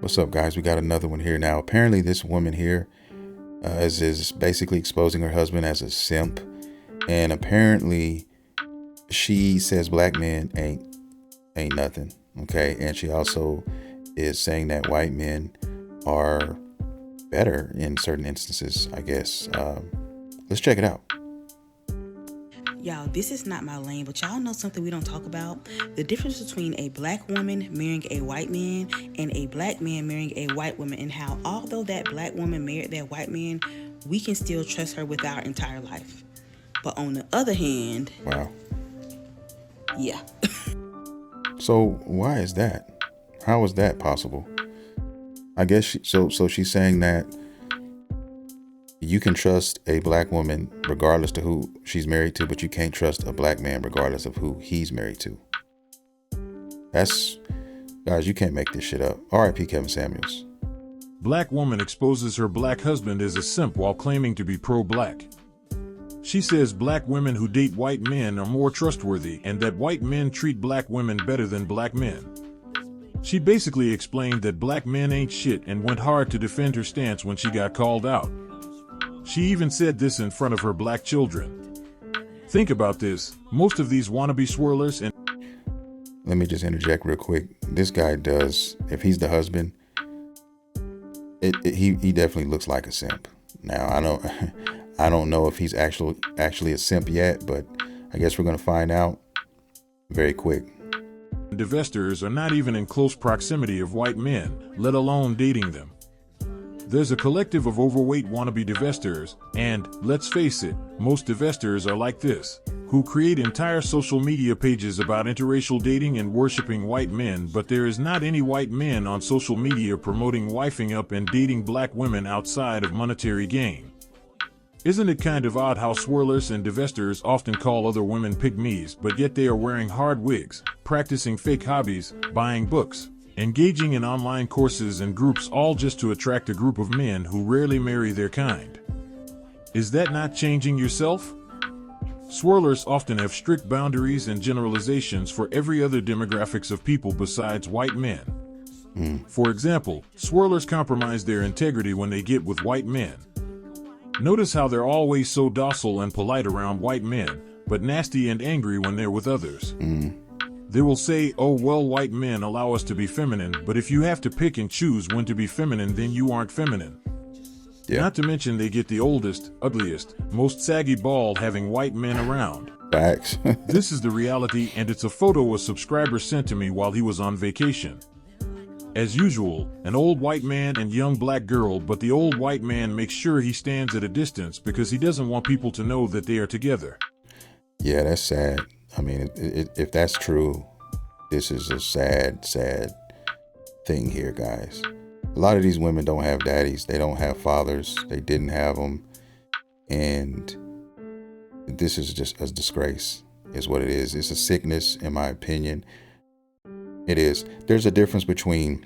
What's up, guys? We got another one here now. Apparently this woman here is basically exposing her husband as a simp, and apparently she says black men ain't nothing. Okay, and she also is saying that white men are better in certain instances, I guess. Let's check it out. Y'all, this is not my lane, but y'all know something we don't talk about? The difference between a black woman marrying a white man and a black man marrying a white woman, and how although that black woman married that white man, we can still trust her with our entire life. But on the other hand... Wow. Yeah. So why is that? How is that possible? I guess so she's saying that you can trust a black woman regardless to who she's married to, but you can't trust a black man regardless of who he's married to. Guys, you can't make this shit up. R.I.P. Kevin Samuels. Black woman exposes her black husband as a simp while claiming to be pro-black. She says black women who date white men are more trustworthy and that white men treat black women better than black men. She basically explained that black men ain't shit and went hard to defend her stance when she got called out. She even said this in front of her black children. Think about this. Most of these wannabe swirlers and... Let me just interject real quick. This guy does, if he's the husband, he definitely looks like a simp. Now, I don't know if he's actually a simp yet, but I guess we're going to find out very quick. Divestors are not even in close proximity of white men, let alone dating them. There's a collective of overweight wannabe divestors, and, let's face it, most divestors are like this, who create entire social media pages about interracial dating and worshiping white men, but there is not any white men on social media promoting wifing up and dating black women outside of monetary gain. Isn't it kind of odd how swirlers and divestors often call other women pygmies, but yet they are wearing hard wigs, practicing fake hobbies, buying books, engaging in online courses and groups, all just to attract a group of men who rarely marry their kind? Is that not changing yourself? Swirlers often have strict boundaries and generalizations for every other demographics of people besides white men. For example, swirlers compromise their integrity when they get with white men. Notice how they're always so docile and polite around white men, but nasty and angry when they're with others. They will say, oh well, white men allow us to be feminine, but if you have to pick and choose when to be feminine, then you aren't feminine. Yeah. Not to mention they get the oldest, ugliest, most saggy bald having white men around. Facts. This is the reality, and it's a photo a subscriber sent to me while he was on vacation. As usual, an old white man and young black girl, but the old white man makes sure he stands at a distance because he doesn't want people to know that they are together. Yeah, that's sad. I mean, if that's true, this is a sad thing here, guys. A lot of these women don't have daddies. They don't have fathers. They didn't have them. And this is just a disgrace, is what it is. It's a sickness, in my opinion. It is. There's a difference between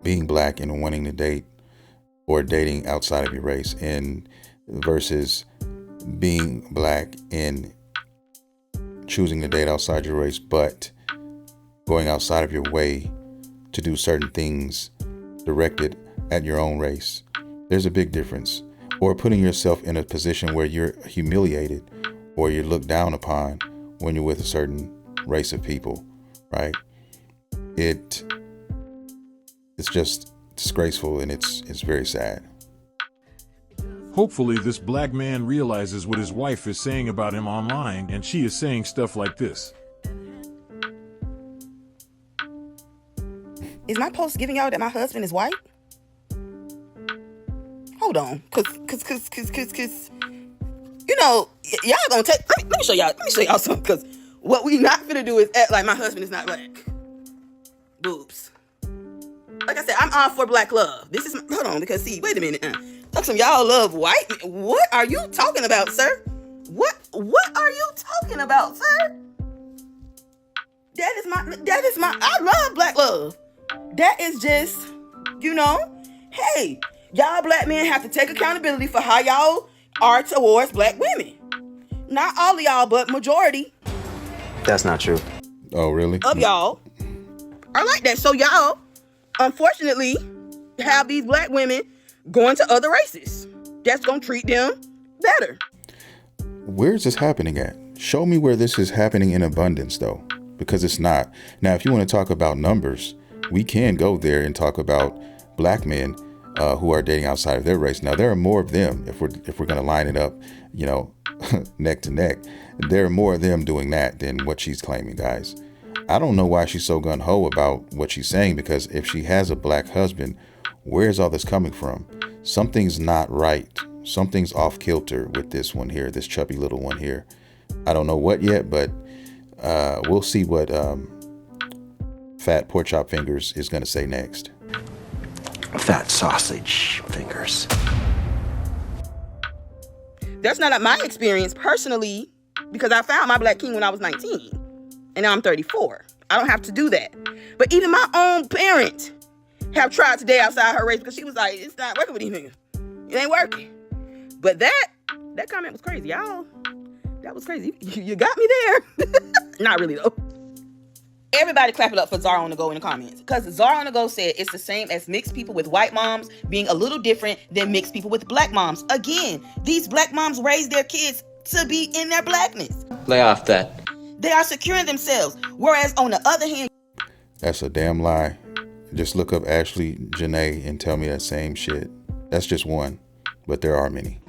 being black and wanting to date or dating outside of your race, and versus being black and choosing to date outside your race, but going outside of your way to do certain things directed at your own race. There's a big difference. Or putting yourself in a position where you're humiliated or you're looked down upon when you're with a certain race of people. Right? It's just disgraceful, and it's very sad. Hopefully this black man realizes what his wife is saying about him online, and she is saying stuff like this. Is my post giving y'all that my husband is white? Hold on, cause you know, y'all gonna take. Let me show y'all something. Cause what we not finna do is act like my husband is not black. Boobs. Like I said, I'm all for black love. This is hold on, because see, wait a minute. Talk some y'all love white. What are you talking about, sir? What are you talking about, sir? That is my. I love black love. That is just, you know, hey, y'all black men have to take accountability for how y'all are towards black women. Not all of y'all, but majority. That's not true. Oh, really? Of y'all are like that. So y'all unfortunately, have these black women going to other races that's gonna treat them better. Where's this happening at? Show me where this is happening in abundance, though, because it's not. Now, if you want to talk about numbers, we can go there and talk about black men who are dating outside of their race. Now, there are more of them if we're going to line it up, neck to neck. There are more of them doing that than what she's claiming, guys. I don't know why she's so gung-ho about what she's saying, because if she has a black husband, where's all this coming from? Something's not right. Something's off kilter with this one here, this chubby little one here. I don't know what yet, but we'll see what Fat Pork Chop Fingers is going to say next. Fat sausage fingers. That's not my experience personally, because I found my black king when I was 19, and now I'm 34. I don't have to do that. But even my own parent have tried to date outside her race because she was like, it's not working with these niggas. It ain't working. But that comment was crazy, y'all. That was crazy. You got me there. Not really, though. Everybody clap it up for Zara on the Go in the comments. Because Zara on the Go said it's the same as mixed people with white moms being a little different than mixed people with black moms. Again, these black moms raise their kids to be in their blackness. Lay off that. They are securing themselves. Whereas on the other hand... That's a damn lie. Just look up Ashley Janae and tell me that same shit. That's just one, but there are many.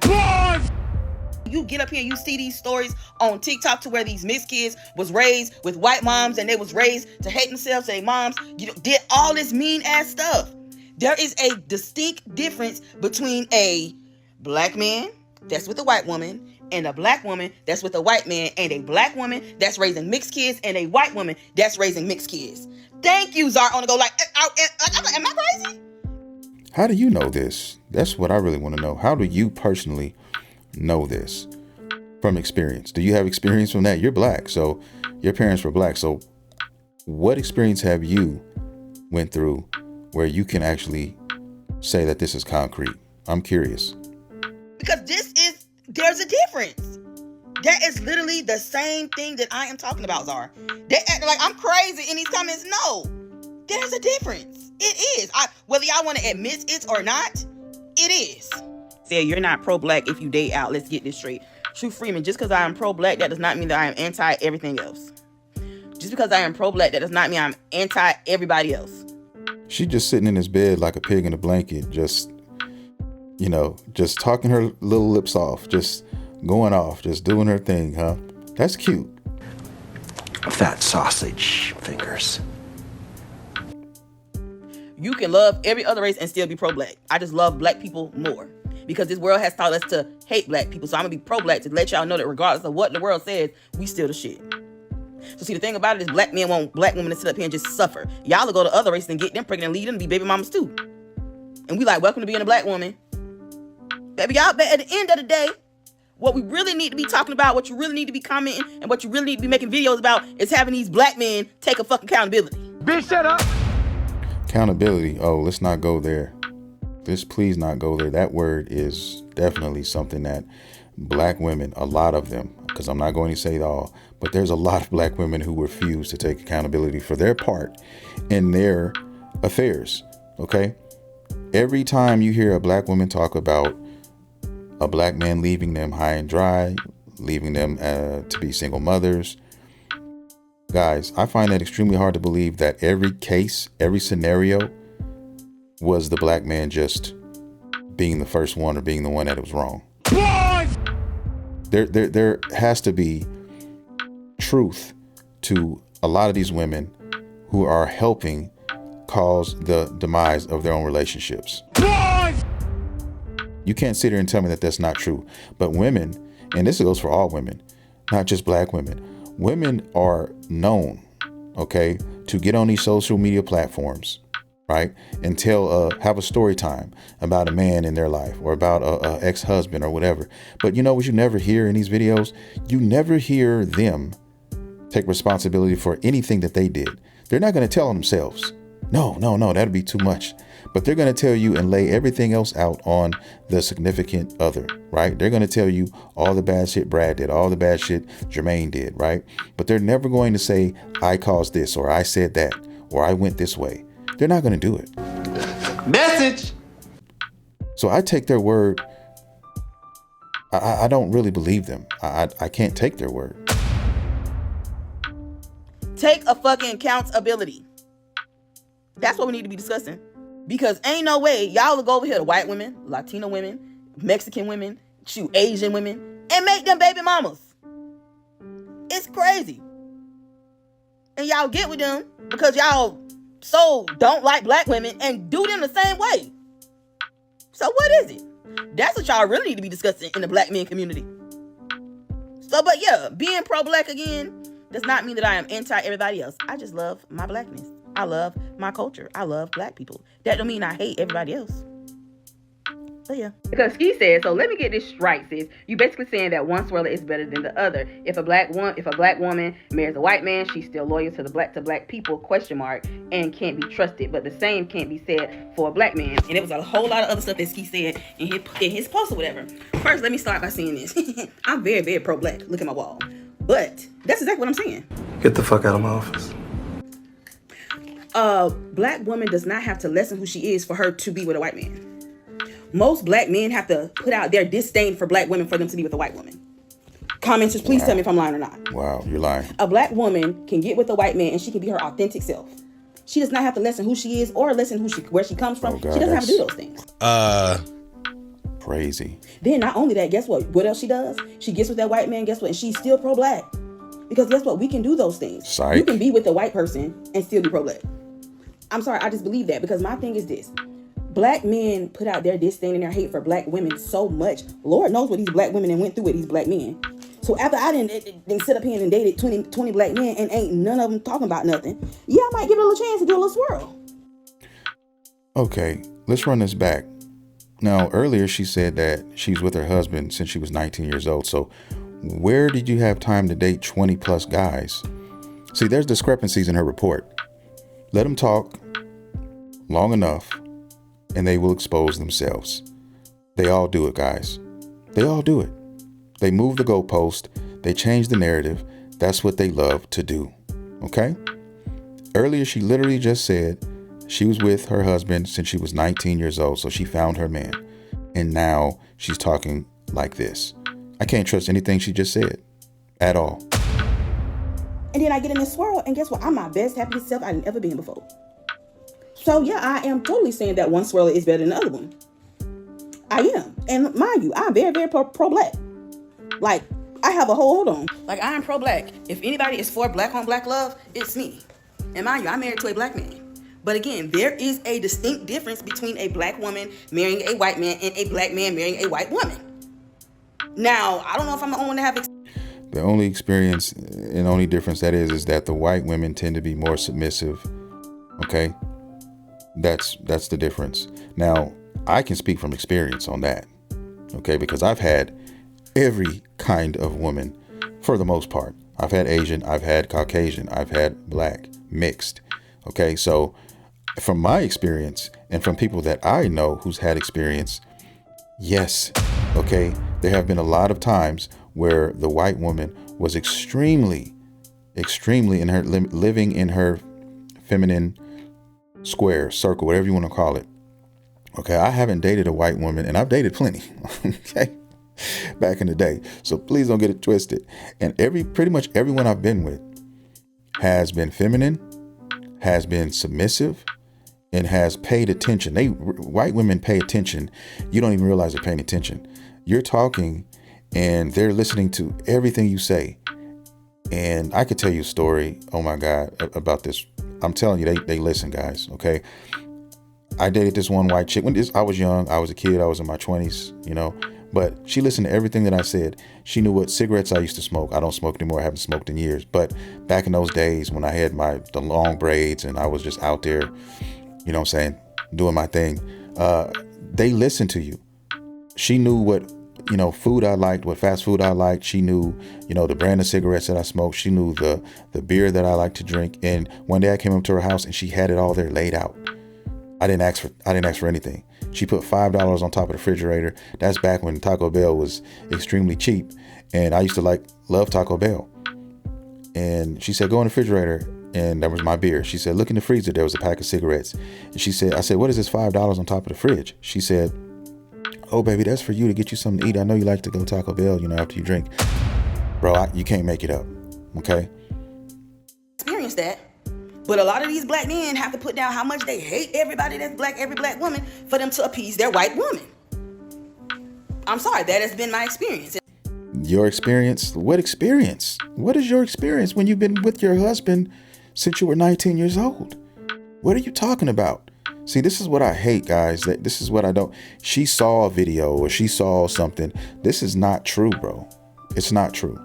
You get up here and you see these stories on TikTok to where these mixed kids was raised with white moms and they was raised to hate themselves, their moms, did all this mean ass stuff. There is a distinct difference between a black man that's with a white woman and a black woman that's with a white man, and a black woman that's raising mixed kids and a white woman that's raising mixed kids. Thank you, Zara on the Go. Like, am I crazy? How do you know this? That's what I really want to know. How do you personally know this from experience? Do you have experience from that? You're black, so your parents were black. So what experience have you went through where you can actually say that this is concrete? I'm curious. Because there's a difference. That is literally the same thing that I am talking about, Zara. They act like I'm crazy in these comments. No, there's a difference. It is. Whether y'all want to admit it or not, it is. Say you're not pro-black if you date out. Let's get this straight. True Freeman, just because I am pro-black, that does not mean that I am anti-everything else. Just because I am pro-black, that does not mean I'm anti-everybody else. She just sitting in his bed like a pig in a blanket, just talking her little lips off, just going off, just doing her thing, huh? That's cute. Fat sausage fingers. You can love every other race and still be pro-black. I just love black people more because this world has taught us to hate black people. So I'm going to be pro-black to let y'all know that regardless of what the world says, we still the shit. So see, the thing about it is black men want black women to sit up here and just suffer. Y'all will go to other races and get them pregnant and lead them to be baby mamas too. And we like, welcome to being a black woman. Baby, y'all, but at the end of the day, what we really need to be talking about, what you really need to be commenting, and what you really need to be making videos about is having these black men take a fucking accountability. Bitch, shut up. Accountability. Oh, let's not go there. Let's please not go there. That word is definitely something that black women, a lot of them, because I'm not going to say it all, but there's a lot of black women who refuse to take accountability for their part in their affairs. Okay? Every time you hear a black woman talk about a black man leaving them high and dry, leaving them to be single mothers, guys, I find that extremely hard to believe that every case, every scenario was the black man just being the first one or being the one that was wrong. There has to be truth to a lot of these women who are helping cause the demise of their own relationships. You can't sit here and tell me that that's not true. But women, and this goes for all women, not just black women, women are known, okay, to get on these social media platforms, right, and have a story time about a man in their life or about a ex-husband or whatever. But you know what you never hear in these videos? You never hear them take responsibility for anything that they did. They're not going to tell on themselves. No, that'd be too much. But they're going to tell you and lay everything else out on the significant other, right? They're going to tell you all the bad shit Brad did, all the bad shit Jermaine did, right? But they're never going to say, I caused this, or I said that, or I went this way. They're not going to do it. Message. So I take their word. I don't really believe them. I can't take their word. Take a fucking accountability. That's what we need to be discussing. Because ain't no way y'all will go over here to white women, Latino women, Mexican women, Asian women, and make them baby mamas. It's crazy. And y'all get with them because y'all so don't like black women and do them the same way. So what is it? That's what y'all really need to be discussing in the black men community. So, but yeah, being pro-black again does not mean that I am anti everybody else. I just love my blackness. I love my culture. I love black people. That don't mean I hate everybody else. But yeah. Because Ski said, so let me get this right, sis. You basically saying that one swirler is better than the other. If a black woman marries a white man, she's still loyal to the black people, ? And can't be trusted. But the same can't be said for a black man. And it was a whole lot of other stuff that Ski said in his post or whatever. First, let me start by saying this. I'm very, very pro-black. Look at my wall. But that's exactly what I'm saying. Get the fuck out of my office. A black woman does not have to lessen who she is for her to be with a white man. Most black men have to put out their disdain for black women for them to be with a white woman. Commenters, please tell me if I'm lying or not. Wow, you're lying. A black woman can get with a white man and she can be her authentic self. She does not have to lessen who she is or lessen where she comes from. God, she doesn't have to do those things. Crazy. Then not only that, guess what? What else she does? She gets with that white man, guess what? And she's still pro-black. Because guess what? We can do those things. Psych. You can be with a white person and still be pro-black. I'm sorry, I just believe that because my thing is this. Black men put out their disdain and their hate for black women so much. Lord knows what these black women and went through with these black men. So after I didn't sit up here and dated 20 black men and ain't none of them talking about nothing, yeah, I might give it a little chance to do a little swirl. Okay, let's run this back. Now, earlier she said that she's with her husband since she was 19 years old. So where did you have time to date 20 plus guys? See, there's discrepancies in her report. Let them talk long enough and they will expose themselves. They all do it, guys. They all do it. They move the goalpost. They change the narrative. That's what they love to do. Okay? Earlier, she literally just said she was with her husband since she was 19 years old. So she found her man. And now she's talking like this. I can't trust anything she just said at all. And then I get in this swirl and guess what? I'm my best, happiest self I've ever been before. So yeah, I am totally saying that one swirler is better than the other one. I am. And mind you, I'm very, very pro-black. Like, I have a hold on. Like, I am pro-black. If anybody is for black on black love, it's me. And mind you, I'm married to a black man. But again, there is a distinct difference between a black woman marrying a white man and a black man marrying a white woman. Now, I don't know if I'm the only one to have the only experience and only difference that is that the white women tend to be more submissive. Okay? That's the difference. Now, I can speak from experience on that. Okay? Because I've had every kind of woman for the most part. I've had Asian, I've had Caucasian, I've had black, mixed. Okay? So from my experience and from people that I know who's had experience, yes. Okay? There have been a lot of times where the white woman was extremely in her living in her feminine square, circle, whatever you want to call it. Okay, I haven't dated a white woman, and I've dated plenty. Okay, back in the day. So please don't get it twisted. And pretty much everyone I've been with has been feminine, has been submissive, and has paid attention. White women pay attention. You don't even realize they're paying attention. You're talking and they're listening to everything you say. And I could tell you a story, oh my God, about this. I'm telling you, they listen, guys, okay? I dated this one white chick when I was young. I was a kid. I was in my 20s, but she listened to everything that I said. She knew what cigarettes I used to smoke. I don't smoke anymore. I haven't smoked in years. But back in those days when I had the long braids and I was just out there, doing my thing, they listened to you. She knew what, food I liked, what fast food I liked. She knew, the brand of cigarettes that I smoked. She knew the beer that I liked to drink. And one day I came up to her house and she had it all there laid out. I didn't ask for anything. She put $5 on top of the refrigerator. That's back when Taco Bell was extremely cheap. And I used to love Taco Bell. And she said, go in the refrigerator and that was my beer. She said, look in the freezer, there was a pack of cigarettes. And she said, I said, what is this $5 on top of the fridge? She said, oh baby, that's for you to get you something to eat. I know you like to go Taco Bell, you know, after you drink. Bro, you can't make it up, okay? Experience that. But a lot of these black men have to put down how much they hate everybody that's black, every black woman, for them to appease their white woman. I'm sorry, that has been my experience. Your experience? What experience? What is your experience when you've been with your husband since you were 19 years old? What are you talking about? See, this is what I hate, guys. This is what I don't. She saw a video or she saw something. This is not true, bro. It's not true.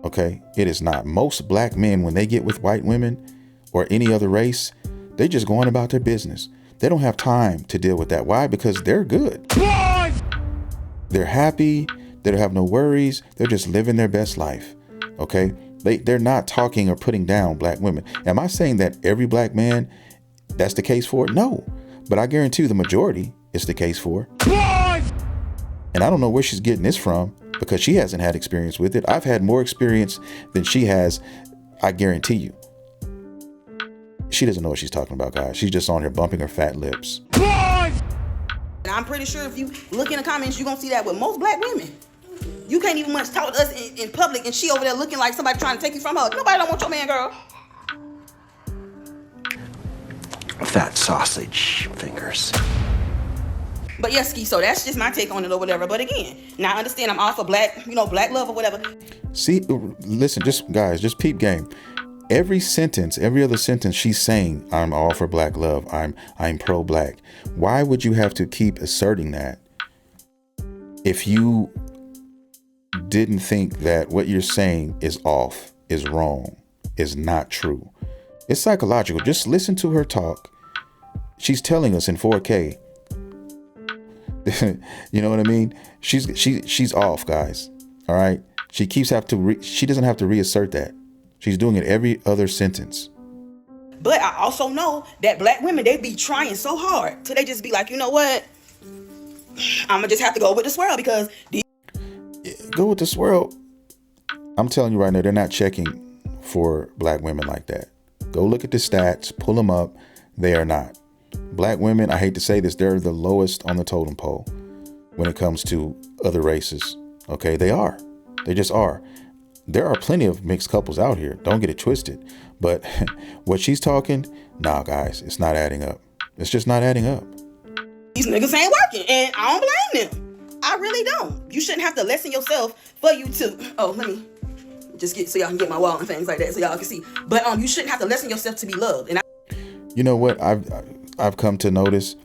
Okay? It is not. Most black men, when they get with white women or any other race, they just go on about their business. They don't have time to deal with that. Why? Because they're good. They're happy. They don't have no worries. They're just living their best life. Okay? They're not talking or putting down black women. Am I saying that every black man, that's the case for? No. But I guarantee you the majority is the case for. And I don't know where she's getting this from because she hasn't had experience with it. I've had more experience than she has. I guarantee you. She doesn't know what she's talking about, guys. She's just on here bumping her fat lips. And I'm pretty sure if you look in the comments, you're going to see that with most black women. You can't even much talk to us in public, and she over there looking like somebody trying to take you from her. Nobody don't want your man, girl. Fat sausage fingers. But yes, Ski, so that's just my take on it or whatever. But again, now I understand I'm all for black, black love or whatever. See, listen, just peep game. Every other sentence she's saying, I'm all for black love. I'm pro-black. Why would you have to keep asserting that if you didn't think that what you're saying is off, is wrong, is not true? It's psychological. Just listen to her talk. She's telling us in 4K. You know what I mean? She's off, guys. All right. She doesn't have to reassert that. She's doing it every other sentence. But I also know that black women, they be trying so hard till they just be like, you know what? I'm gonna just have to go with the swirl because go with the swirl. I'm telling you right now, they're not checking for black women like that. Go look at the stats, pull them up. They are not. Black women, I hate to say this, they're the lowest on the totem pole when it comes to other races. Okay, they are. They just are. There are plenty of mixed couples out here. Don't get it twisted. But what she's talking, nah, guys, it's not adding up. It's just not adding up. These niggas ain't working, and I don't blame them. I really don't. You shouldn't have to lessen yourself for you to. Oh, let me just get so y'all can get my wall and things like that so y'all can see. But you shouldn't have to lessen yourself to be loved. And you know what I've come to notice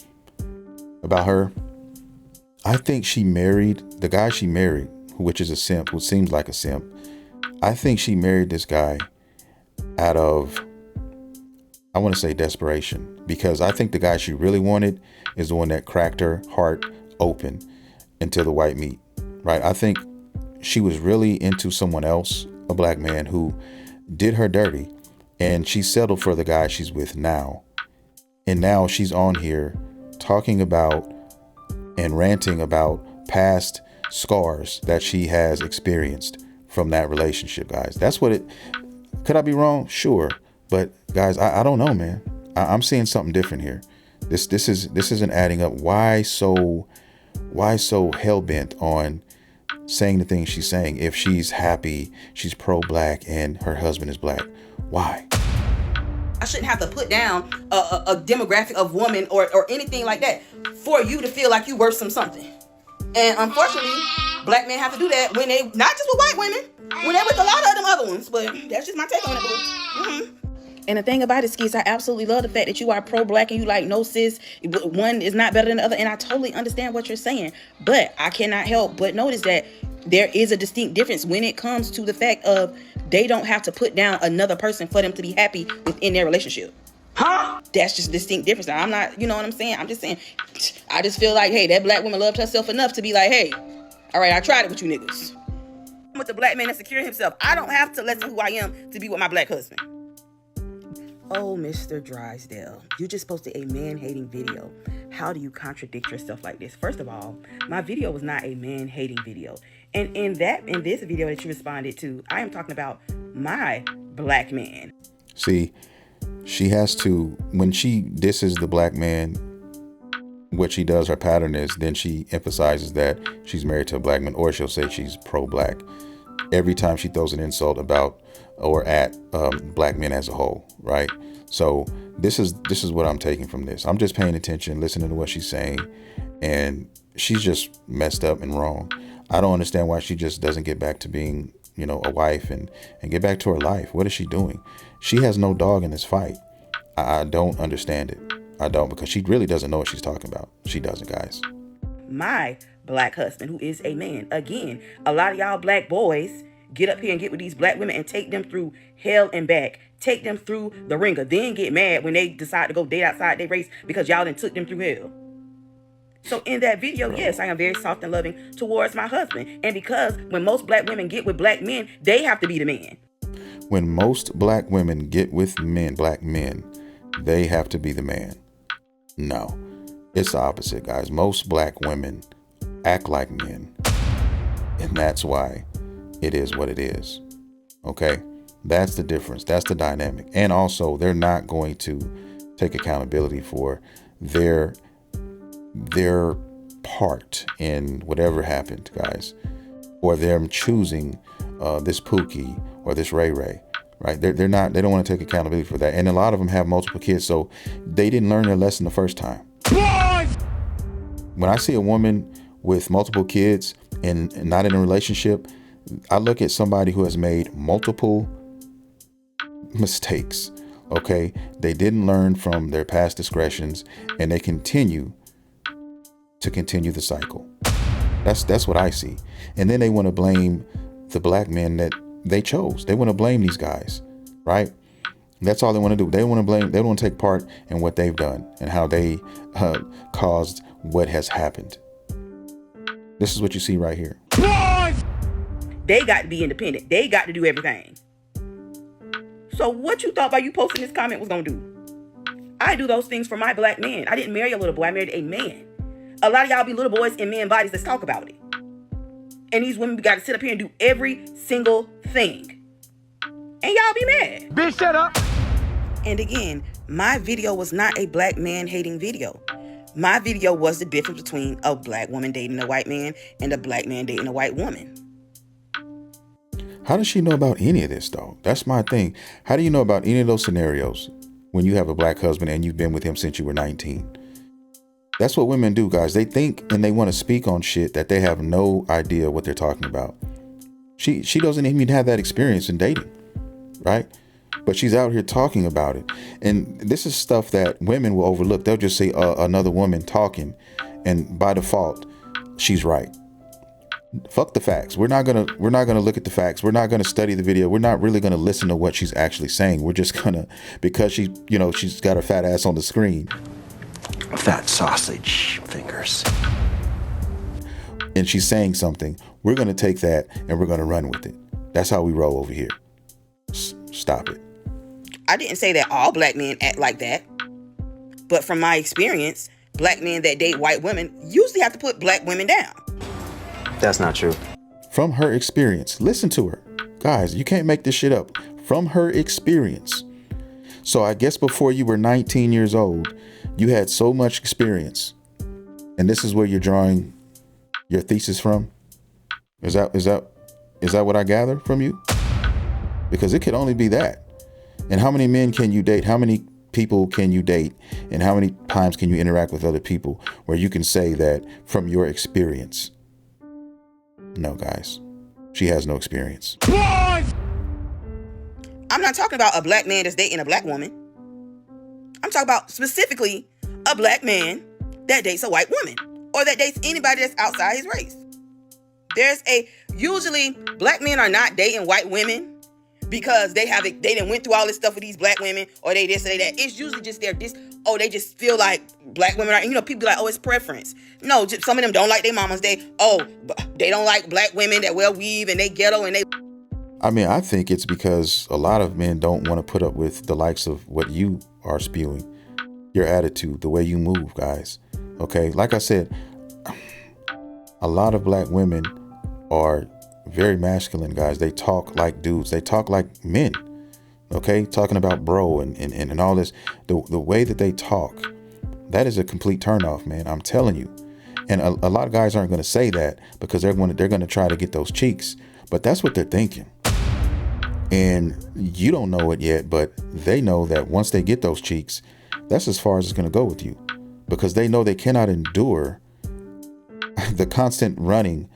about her? I think she married the guy she married, which is a simp, who seems like a simp. I think she married this guy out of, I want to say, desperation, because I think the guy she really wanted is the one that cracked her heart open into the white meat, right? I think she was really into someone else, a black man who did her dirty, and she settled for the guy she's with now. And now she's on here talking about and ranting about past scars that she has experienced from that relationship, guys. That's what it, could I be wrong? Sure. But guys, I don't know, man. I'm seeing something different here. This isn't adding up. Why so hell bent on saying the things she's saying if she's happy, she's pro-black, and her husband is black? Why? I shouldn't have to put down a demographic of woman or anything like that for you to feel like you worth something. And unfortunately, black men have to do that when they, not just with white women, when they're with a lot of them other ones. But that's just my take on it, boo. Mm-hmm. And the thing about it, Skis, I absolutely love the fact that you are pro-black and you like, no, sis, one is not better than the other. And I totally understand what you're saying. But I cannot help but notice that there is a distinct difference when it comes to the fact of they don't have to put down another person for them to be happy within their relationship. Huh? That's just a distinct difference. Now, I'm not, you know what I'm saying? I'm just saying, I just feel like, hey, that black woman loved herself enough to be like, hey, all right, I tried it with you niggas. I'm with the black man that secure himself. I don't have to lessen who I am to be with my black husband. Oh, Mr. Drysdale, you just posted a man-hating video. How do you contradict yourself like this? First of all, my video was not a man-hating video. And in this video that you responded to, I am talking about my black man. See, she has to, when she disses the black man, what she does, her pattern is, then she emphasizes that she's married to a black man, or she'll say she's pro-black every time she throws an insult about or at black men as a whole, right? So this is what I'm taking from this. I'm just paying attention, listening to what she's saying, and she's just messed up and wrong. I don't understand why she just doesn't get back to being, you know, a wife and get back to her life. What is she doing? She has no dog in this fight. I don't understand it. I don't, because she really doesn't know what she's talking about. She doesn't, guys. My black husband, who is a man. Again, a lot of y'all black boys get up here and get with these black women and take them through hell and back. Take them through the ringer. Then get mad when they decide to go date outside their race because y'all done took them through hell. So in that video, yes, I am very soft and loving towards my husband. And because when most black women get with black men, they have to be the man. When most black women get with black men, they have to be the man. No, it's the opposite, guys. Most black women act like men. And that's why it is what it is. Okay? That's the difference. That's the dynamic. And also, they're not going to take accountability for their part in whatever happened, guys, or them choosing this Pookie or this Ray Ray, right? They don't want to take accountability for that. And a lot of them have multiple kids, so they didn't learn their lesson the first time. When I see a woman with multiple kids and not in a relationship, I look at somebody who has made multiple mistakes. Okay, they didn't learn from their past discretions, and they continue the cycle. That's what I see. And then they want to blame the black men that they chose. They want to blame these guys, right? That's all they want to do. They want to blame. They don't want to take part in what they've done and how they caused what has happened. This is what you see right here. They got to be independent. They got to do everything. So what you thought by you posting this comment was going to do? I do those things for my black man. I didn't marry a little boy. I married a man. A lot of y'all be little boys in men bodies. Let's talk about it. And these women got to sit up here and do every single thing. And y'all be mad. Bitch, shut up. And again, my video was not a black man hating video. My video was the difference between a black woman dating a white man and a black man dating a white woman. How does she know about any of this, though? That's my thing. How do you know about any of those scenarios when you have a black husband and you've been with him since you were 19? That's what women do, guys. They think and they want to speak on shit that they have no idea what they're talking about. She doesn't even have that experience in dating, right? But she's out here talking about it. And this is stuff that women will overlook. They'll just say another woman talking, and by default, she's right. Fuck the facts. We're not gonna look at the facts. We're not gonna study the video. We're not really gonna listen to what she's actually saying. We're just gonna, because she's got her fat ass on the screen. Fat sausage fingers. And she's saying something. We're gonna take that and we're gonna run with it. That's how we roll over here. Stop it. I didn't say that all black men act like that. But from my experience, black men that date white women usually have to put black women down. That's not true. From her experience. Listen to her. Guys, you can't make this shit up. From her experience. So I guess before you were 19 years old, you had so much experience. And this is where you're drawing your thesis from? Is that what I gather from you? Because it could only be that. And how many men can you date? How many people can you date? And how many times can you interact with other people where you can say that from your experience? No, guys. She has no experience. I'm not talking about a black man that's dating a black woman. I'm talking about specifically a black man that dates a white woman or that dates anybody that's outside his race. Usually black men are not dating white women because they done went through all this stuff with these black women, or they this or they that. It's usually just they just feel like black women are, people be like, oh, it's preference. No, just, some of them don't like their mamas. They don't like black women that wear weave and they ghetto and they. I mean, I think it's because a lot of men don't want to put up with the likes of what you are spewing, your attitude, the way you move, guys. Okay, like I said, a lot of black women are very masculine, guys. They talk like dudes. They talk like men. Okay, talking about bro and all this, the way that they talk, that is a complete turnoff, man. I'm telling you. And a lot of guys aren't going to say that because they're going to try to get those cheeks, but that's what they're thinking. And you don't know it yet, but they know that once they get those cheeks, that's as far as it's going to go with you, because they know they cannot endure the constant running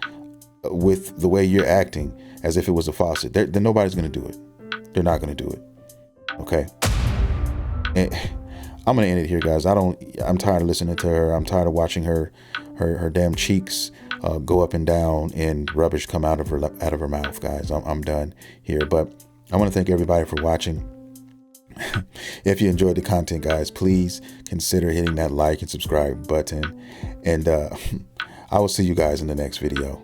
with the way you're acting as if it was a faucet. Then nobody's going to do it. They're not going to do it. Okay. And I'm going to end it here, guys. I'm tired of listening to her. I'm tired of watching her damn cheeks go up and down and rubbish come out of her mouth, guys. I'm done here, but I want to thank everybody for watching. If you enjoyed the content, guys, please consider hitting that like and subscribe button, and I will see you guys in the next video.